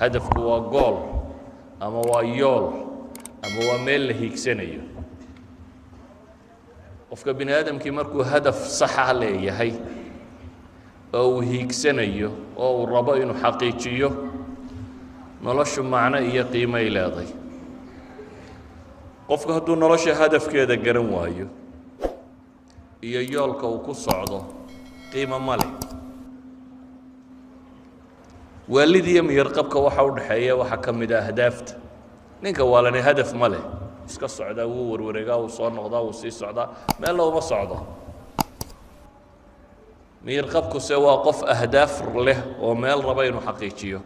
hadafku waa gool ama waa yool ama waa meel la hiigsanayo qofka bini aadamkii markuu hadaf sax ah leeyahay oo uu hiigsanayo oo uu rabo inuu xaqiijiyo noloshu macno iyo qiimo ay leedahay qofku hadduu nolosha hadafkeeda garan waayo iyo yoolka uu ku socdo qiimo ma leh waalidiya miyarqabka waxa u dhaxeeya waxa ka mid ah ahdaafta ninka waalani hadaf ma leh iska socdaa wuu warwareegaa wuu soo noqdaa wuu sii socdaa meel looma socdo miyarqabkuse waa qof ahdaaf leh oo meel raba inuu xaqiijiyo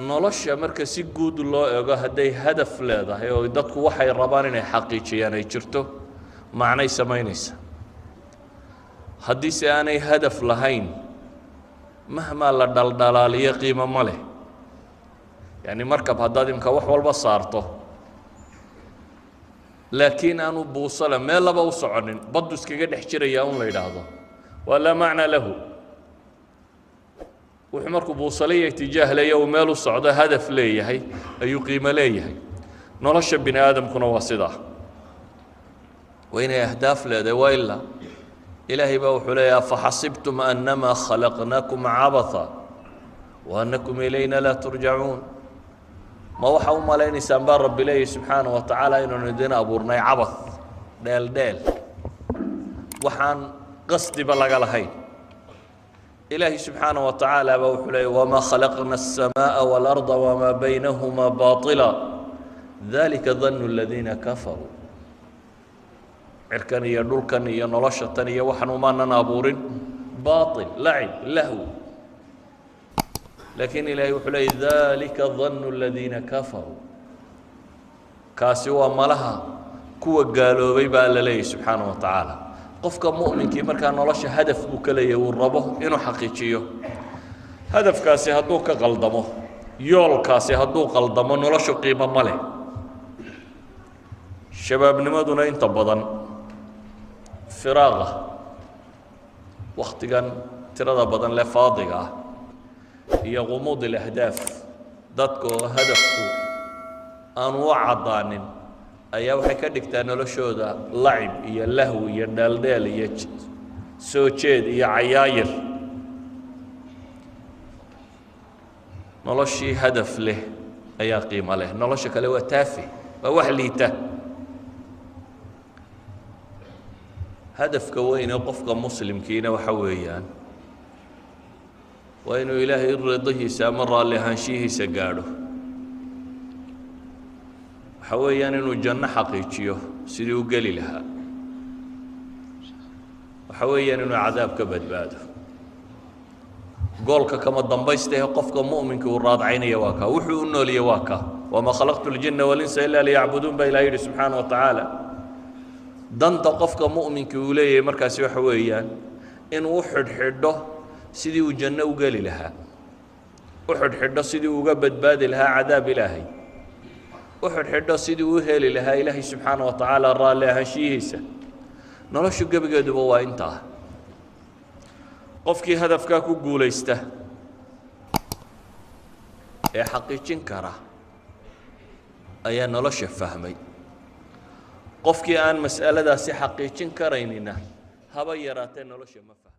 nolosha marka si guud loo eego hadday hadaf leedahay oo dadku waxay rabaan inay xaqiijiyaan ay jirto macnay samaynaysa haddii se aanay hadaf lahayn mahmaa la dhaldhalaaliyo qiimo ma leh yani markab haddaad imka wax walba saarto laakiin aanu buusale meel laba u soconin baddu iskaga dhex jirayaa un la yidhaahdo waa laa macnaa lahu wuxuu markuu buusaliya itijaah leeya uu meel u socdo hadaf leeyahay ayuu qiimo leeyahay nolosha bini aadamkuna waa sidaa waa inay ahdaaf leedahay waa ilaa ilaahay baa wuxuu leeyahay afaxasibtum annamaa khalaqnaakum cabatha wa annakum ilayna laa turjacuun ma waxa u malaynaysaan baa rabbi leeyahay subxaana wa tacaala inaanu idin abuurnay cabath dheeldheel waxaan qasdiba laga lahayn إلهي سبحانه وتعالى بوحله وما خلقنا السماء والأرض وما بينهما باطلا ذلك ظن الذين كفروا عركان يدلكن ينلشتن يوحن ما ننابور باطل لعب لهو لكن إلهي وحله ذلك ظن الذين كفروا كاسوا ملها كوا قالوا بيبا لله سبحانه وتعالى qofka mu'minkii markaa nolosha hadaf buu ka leeyahay uu rabo inuu xaqiijiyo hadafkaasi hadduu ka qaldamo yoolkaasi hadduu qaldamo noloshu qiimo ma leh shabaabnimaduna inta badan firaaqa wakhtigan tirada badan leh faadiga ah iyo qumuud alahdaaf dadka oo hadafku aanu u caddaanin ayaa waxay ka dhigtaa noloshooda lacib iyo lahwi iyo dheeldheel iyo soo jeed iyo cayaayir noloshii hadaf leh ayaa qiimo leh nolosha kale waa taafi waa wax liita hadafka weyne qofka muslimkiina waxa weeyaan waa inuu ilaahay ridihiisa ama raalli ahaanshihiisa gaadho waxa weeyaan inuu janno xaqiijiyo sidii u geli lahaa waxa weeyaan inuu cadaab ka badbaado goolka kama dambaysta ee qofka mu'minka uu raadcaynaya waa kaa wuxuu u nooliye waa kaa wamaa khalaqtu ljinna walinsa ilaa liyacbuduun baa ilaah yidhi subxaana wa tacaala danta qofka mu'minka uu leeyahay markaasi waxa weeyaan inuu u xidhxidho sidii uu janno u geli lahaa u xidhxidho sidii uu uga badbaadi lahaa cadaab ilaahay u xidhxidho sidii uu heli lahaa ilaahay subxaana wa tacaala raalli ahaanshiyihiisa noloshu gebigeeduba waa intaa qofkii hadafkaa ku guulaysta ee xaqiijin kara ayaa nolosha fahmay qofkii aan mas'aladaasi xaqiijin karaynina haba yaraatee nolosha ma fahmo